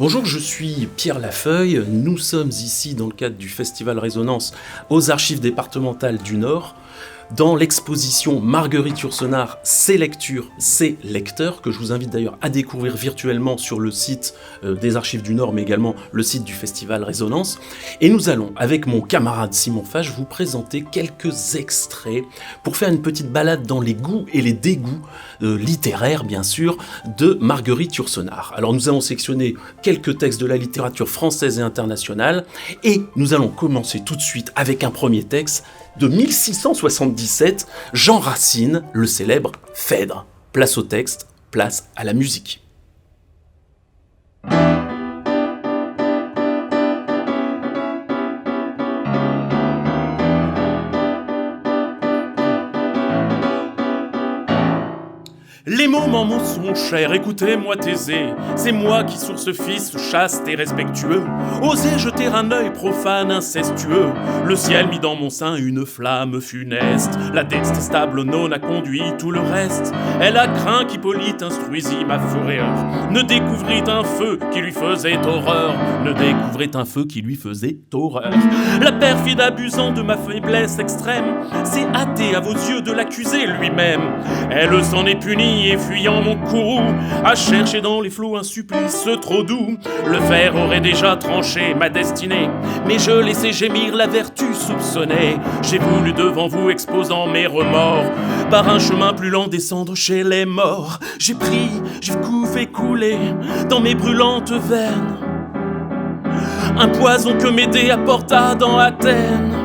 Bonjour, je suis Pierre Lafeuille. Nous sommes ici dans le cadre du Festival Résonance aux Archives départementales du Nord, dans l'exposition Marguerite Yourcenar, ses lectures, ses lecteurs, que je vous invite d'ailleurs à découvrir virtuellement sur le site des Archives du Nord, mais également le site du Festival Résonance. Et nous allons, avec mon camarade Simon Fage, vous présenter quelques extraits pour faire une petite balade dans les goûts et les dégoûts littéraires, bien sûr, de Marguerite Yourcenar. Alors nous allons sélectionner quelques textes de la littérature française et internationale, et nous allons commencer tout de suite avec un premier texte de 1677, Jean Racine, le célèbre Phèdre. Place au texte, place à la musique. Les moments m'en sont chers, écoutez-moi Thésée. C'est moi qui, sur ce fils chaste et respectueux, osais jeter un œil profane, incestueux. Le ciel mit dans mon sein une flamme funeste. La détestable nonne a conduit tout le reste. Elle a craint qu'Hippolyte instruisit ma fureur. Ne découvrit un feu qui lui faisait horreur. Ne découvrit un feu qui lui faisait horreur. La perfide abusant de ma faiblesse extrême s'est hâtée à vos yeux de l'accuser lui-même. Elle s'en est punie et fuyant mon courroux, à chercher dans les flots un supplice trop doux. Le fer aurait déjà tranché ma destinée, mais je laissais gémir la vertu soupçonnée. J'ai voulu devant vous, exposant mes remords, par un chemin plus lent descendre chez les morts. J'ai pris, j'ai fait couler dans mes brûlantes veines un poison que Médée apporta dans Athènes.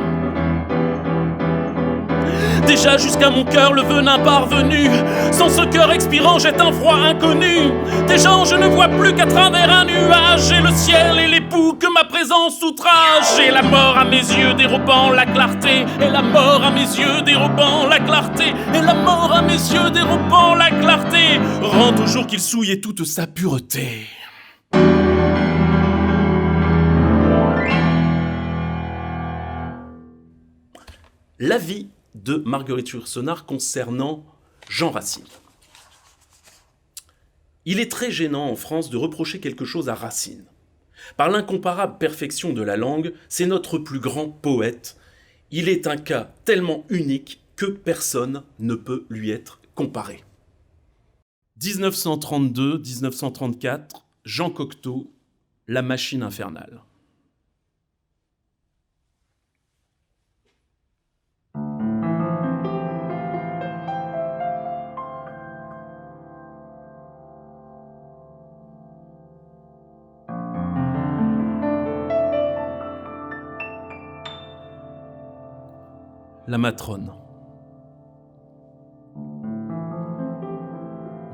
Déjà jusqu'à mon cœur le venin parvenu, sans ce cœur expirant jette un froid inconnu. Déjà je ne vois plus qu'à travers un nuage, et le ciel et l'époux que ma présence outrage. Et la mort à mes yeux dérobant la clarté, et la mort à mes yeux dérobant la clarté, et la mort à mes yeux dérobant la clarté, rend toujours qu'il souillait toute sa pureté. La vie de Marguerite Yourcenar concernant Jean Racine. Il est très gênant en France de reprocher quelque chose à Racine. Par l'incomparable perfection de la langue, c'est notre plus grand poète. Il est un cas tellement unique que personne ne peut lui être comparé. 1932-1934, Jean Cocteau, La machine infernale. La matrone.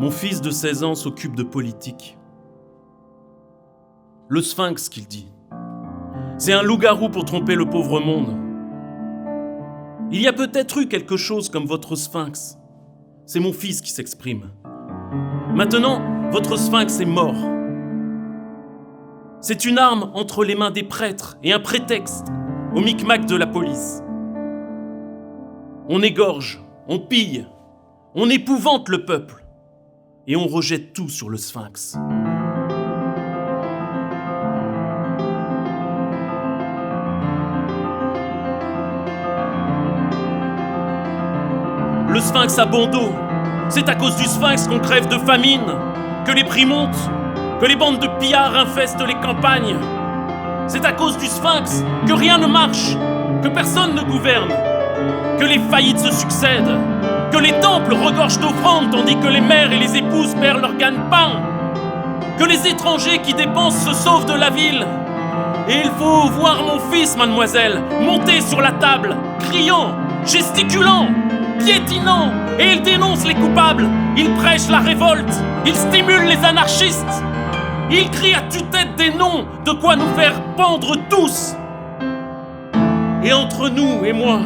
Mon fils de 16 ans s'occupe de politique. Le sphinx, qu'il dit. C'est un loup-garou pour tromper le pauvre monde. Il y a peut-être eu quelque chose comme votre sphinx. C'est mon fils qui s'exprime. Maintenant, votre sphinx est mort. C'est une arme entre les mains des prêtres et un prétexte au micmac de la police. On égorge, on pille, on épouvante le peuple et on rejette tout sur le sphinx. Le sphinx a bon dos. C'est à cause du sphinx qu'on crève de famine, que les prix montent, que les bandes de pillards infestent les campagnes. C'est à cause du sphinx que rien ne marche, que personne ne gouverne, que les faillites se succèdent, que les temples regorgent d'offrandes tandis que les mères et les épouses perdent leur gagne-pain, que les étrangers qui dépensent se sauvent de la ville. Et il faut voir mon fils, mademoiselle, monter sur la table, criant, gesticulant, piétinant, et il dénonce les coupables, il prêche la révolte, il stimule les anarchistes, il crie à tue-tête des noms, de quoi nous faire pendre tous. Et entre nous et moi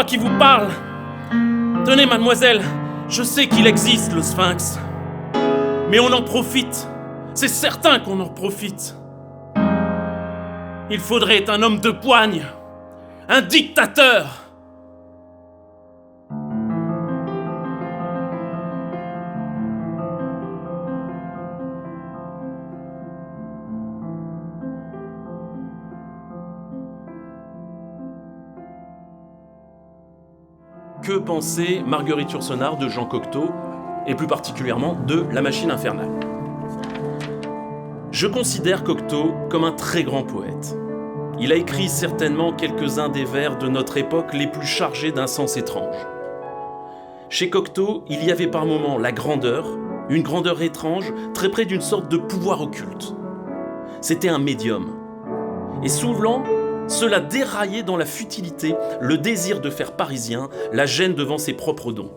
qui vous parle, tenez mademoiselle, je sais qu'il existe le sphinx, mais on en profite, c'est certain qu'on en profite. Il faudrait un homme de poigne, un dictateur. que pensait Marguerite Yourcenar de Jean Cocteau, et plus particulièrement de La Machine infernale. Je considère Cocteau comme un très grand poète. Il a écrit certainement quelques-uns des vers de notre époque les plus chargés d'un sens étrange. Chez Cocteau, il y avait par moments la grandeur, une grandeur étrange, très près d'une sorte de pouvoir occulte. C'était un médium. Et souvent, cela déraillait dans la futilité, le désir de faire parisien, la gêne devant ses propres dons.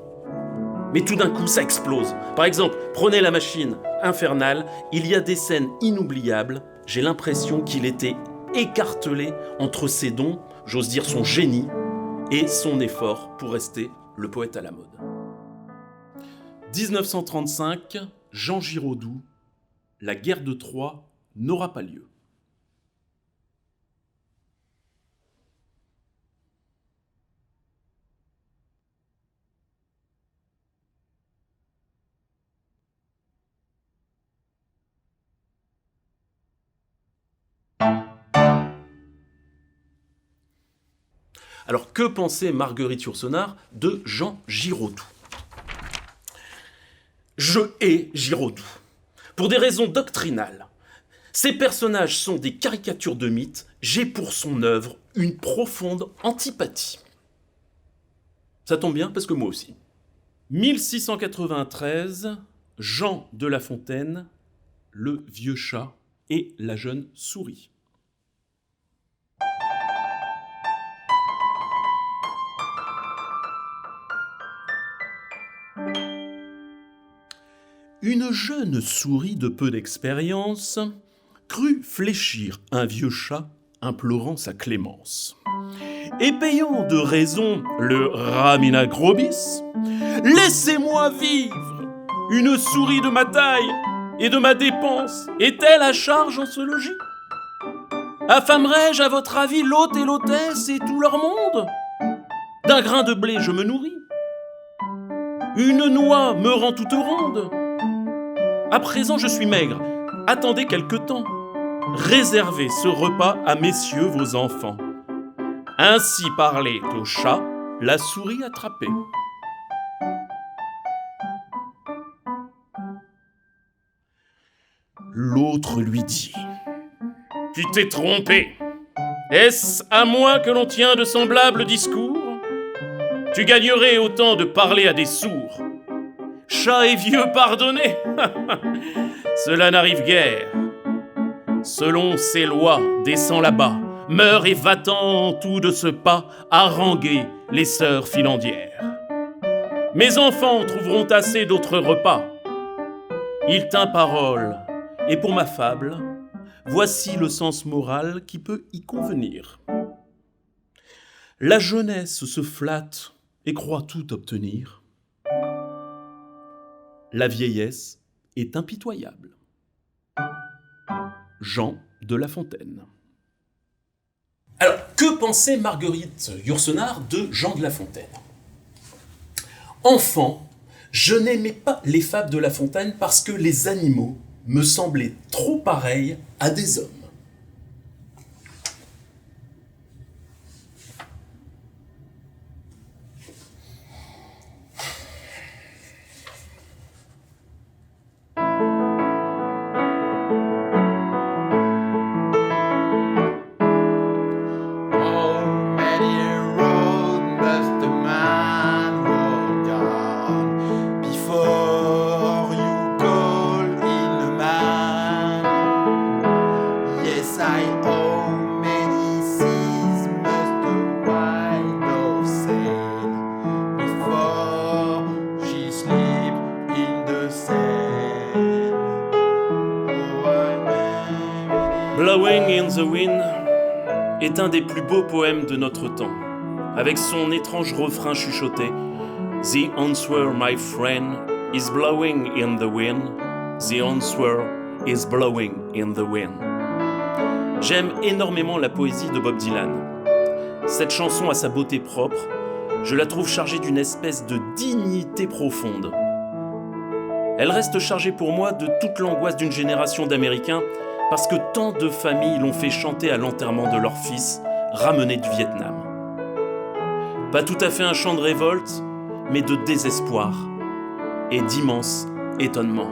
Mais tout d'un coup, ça explose. Par exemple, prenez La Machine infernale, il y a des scènes inoubliables, j'ai l'impression qu'il était écartelé entre ses dons, j'ose dire son génie, et son effort pour rester le poète à la mode. 1935, Jean Giraudoux, la guerre de Troie n'aura pas lieu. Alors, que pensait Marguerite Yourcenar de Jean Giraudoux ? Je hais Giraudoux, pour des raisons doctrinales. Ces personnages sont des caricatures de mythes, j'ai pour son œuvre une profonde antipathie. Ça tombe bien, parce que moi aussi. 1693, Jean de La Fontaine, le vieux chat et la jeune souris. Une jeune souris de peu d'expérience crut fléchir un vieux chat implorant sa clémence. Et payant de raison le ramina grobis, « Laissez-moi vivre! Une souris de ma taille et de ma dépense est-elle à charge en ce logis? Affamerai-je à votre avis l'hôte et l'hôtesse et tout leur monde? D'un grain de blé je me nourris. Une noix me rend toute ronde. À présent je suis maigre, attendez quelque temps. Réservez ce repas à messieurs vos enfants. » Ainsi parlait au chat la souris attrapée. L'autre lui dit : « Tu t'es trompé. Est-ce à moi que l'on tient de semblables discours ? Tu gagnerais autant de parler à des sourds. Chat et vieux, pardonnez. Cela n'arrive guère. Selon ces lois, descends là-bas, meurs et va-t'en tout de ce pas haranguer les sœurs filandières. Mes enfants trouveront assez d'autres repas. Il tint parole, et pour ma fable, voici le sens moral qui peut y convenir. La jeunesse se flatte et croit tout obtenir. La vieillesse est impitoyable. Jean de La Fontaine. Alors, que pensait Marguerite Yourcenar de Jean de La Fontaine ? Enfant, je n'aimais pas les fables de La Fontaine parce que les animaux me semblaient trop pareils à des hommes. Blowing in the Wind est un des plus beaux poèmes de notre temps, avec son étrange refrain chuchoté « The answer, my friend, is blowing in the wind. The answer is blowing in the wind. » J'aime énormément la poésie de Bob Dylan. Cette chanson a sa beauté propre, je la trouve chargée d'une espèce de dignité profonde. Elle reste chargée pour moi de toute l'angoisse d'une génération d'Américains parce que tant de familles l'ont fait chanter à l'enterrement de leur fils, ramené du Vietnam. Pas tout à fait un chant de révolte, mais de désespoir et d'immense étonnement.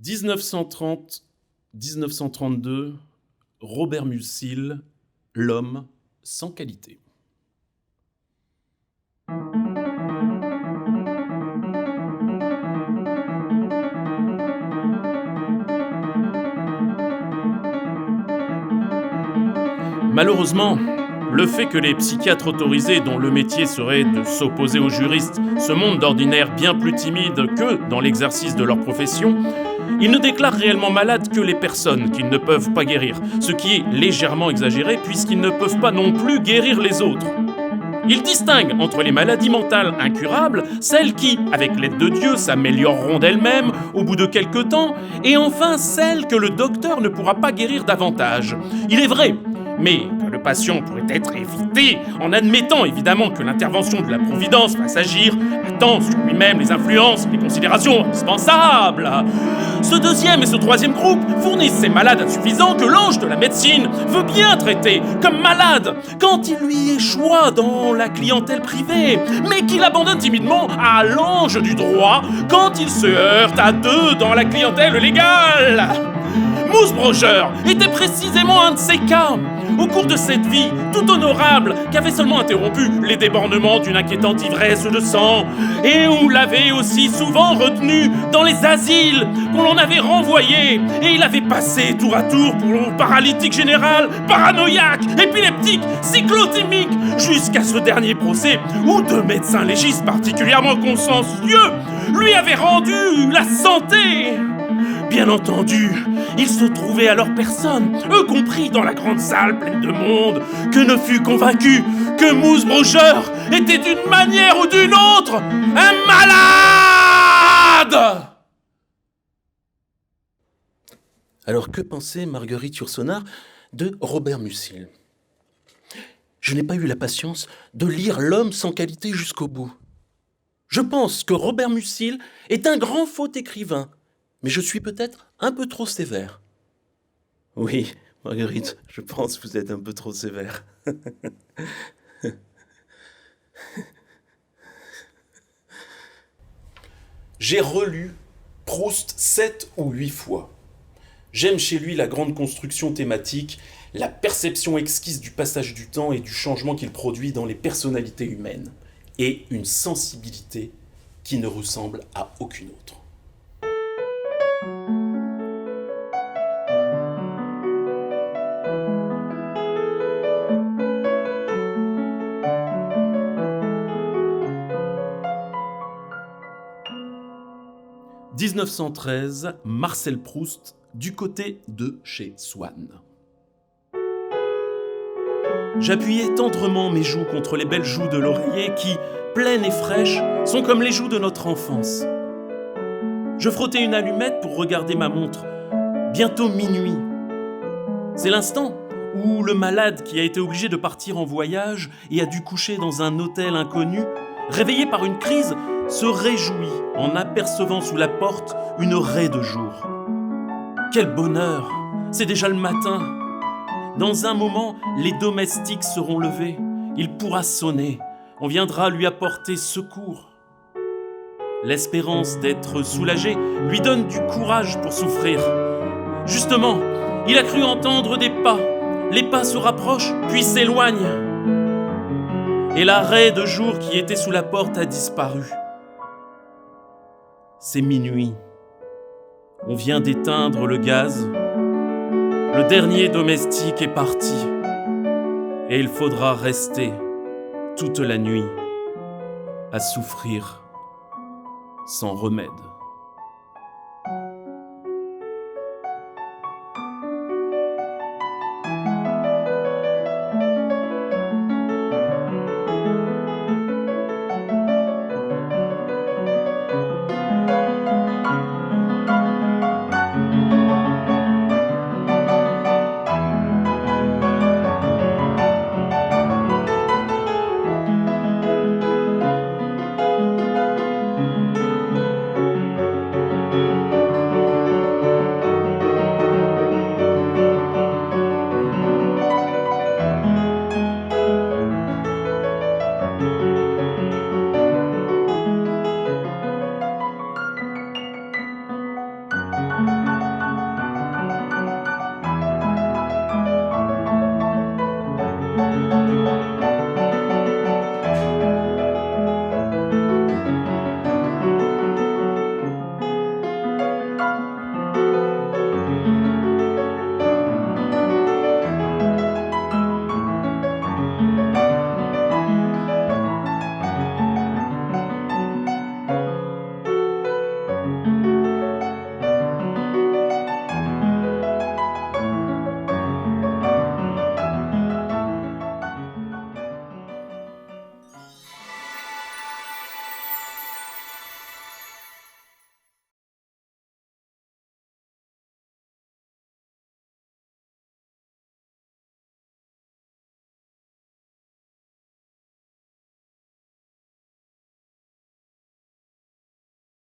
« 1930-1932, Robert Musil, l'homme sans qualité. Malheureusement, le fait que les psychiatres autorisés, dont le métier serait de s'opposer aux juristes, se montrent d'ordinaire bien plus timides que dans l'exercice de leur profession, ils ne déclarent réellement malades que les personnes qu'ils ne peuvent pas guérir, ce qui est légèrement exagéré puisqu'ils ne peuvent pas non plus guérir les autres. Ils distinguent entre les maladies mentales incurables, celles qui, avec l'aide de Dieu, s'amélioreront d'elles-mêmes au bout de quelque temps, et enfin celles que le docteur ne pourra pas guérir davantage. Il est vrai, mais que le patient pourrait être évité en admettant évidemment que l'intervention de la Providence fasse agir à temps sur lui-même les influences et les considérations indispensables. Ce deuxième et ce troisième groupe fournissent ces malades insuffisants que l'ange de la médecine veut bien traiter comme malades quand il lui échoit dans la clientèle privée, mais qu'il abandonne timidement à l'ange du droit quand il se heurte à deux dans la clientèle légale. Moosbrugger était précisément un de ces cas. Au cours de cette vie, tout honorable, qu'avait seulement interrompu les débordements d'une inquiétante ivresse de sang, et où l'avait aussi souvent retenu dans les asiles qu'on l'en avait renvoyé, et il avait passé tour à tour pour paralytique général, paranoïaque, épileptique, cyclotimique, jusqu'à ce dernier procès où deux médecins légistes particulièrement consciencieux lui avaient rendu la santé. Bien entendu, il se trouvait alors personne, eux compris dans la grande salle pleine de monde, que ne fut convaincu que Moosbrugger était d'une manière ou d'une autre un malade. Alors que pensait Marguerite Yourcenar de Robert Musil ? Je n'ai pas eu la patience de lire L'homme sans qualité jusqu'au bout. Je pense que Robert Musil est un grand faux écrivain, mais je suis peut-être un peu trop sévère. Oui, Marguerite, je pense que vous êtes un peu trop sévère. J'ai relu Proust 7 ou 8 fois. J'aime chez lui la grande construction thématique, la perception exquise du passage du temps et du changement qu'il produit dans les personnalités humaines, et une sensibilité qui ne ressemble à aucune autre. « 1913, Marcel Proust, du côté de chez Swann. J'appuyais tendrement mes joues contre les belles joues de l'oreiller qui, pleines et fraîches, sont comme les joues de notre enfance. Je frottais une allumette pour regarder ma montre. Bientôt minuit. C'est l'instant où le malade qui a été obligé de partir en voyage et a dû coucher dans un hôtel inconnu, réveillé par une crise, se réjouit en apercevant sous la porte une raie de jour. Quel bonheur! C'est déjà le matin. Dans un moment, les domestiques seront levés. Il pourra sonner. On viendra lui apporter secours. L'espérance d'être soulagé lui donne du courage pour souffrir. Justement, il a cru entendre des pas. Les pas se rapprochent, puis s'éloignent. Et la raie de jour qui était sous la porte a disparu. C'est minuit. On vient d'éteindre le gaz. Le dernier domestique est parti. Et il faudra rester toute la nuit à souffrir sans remède.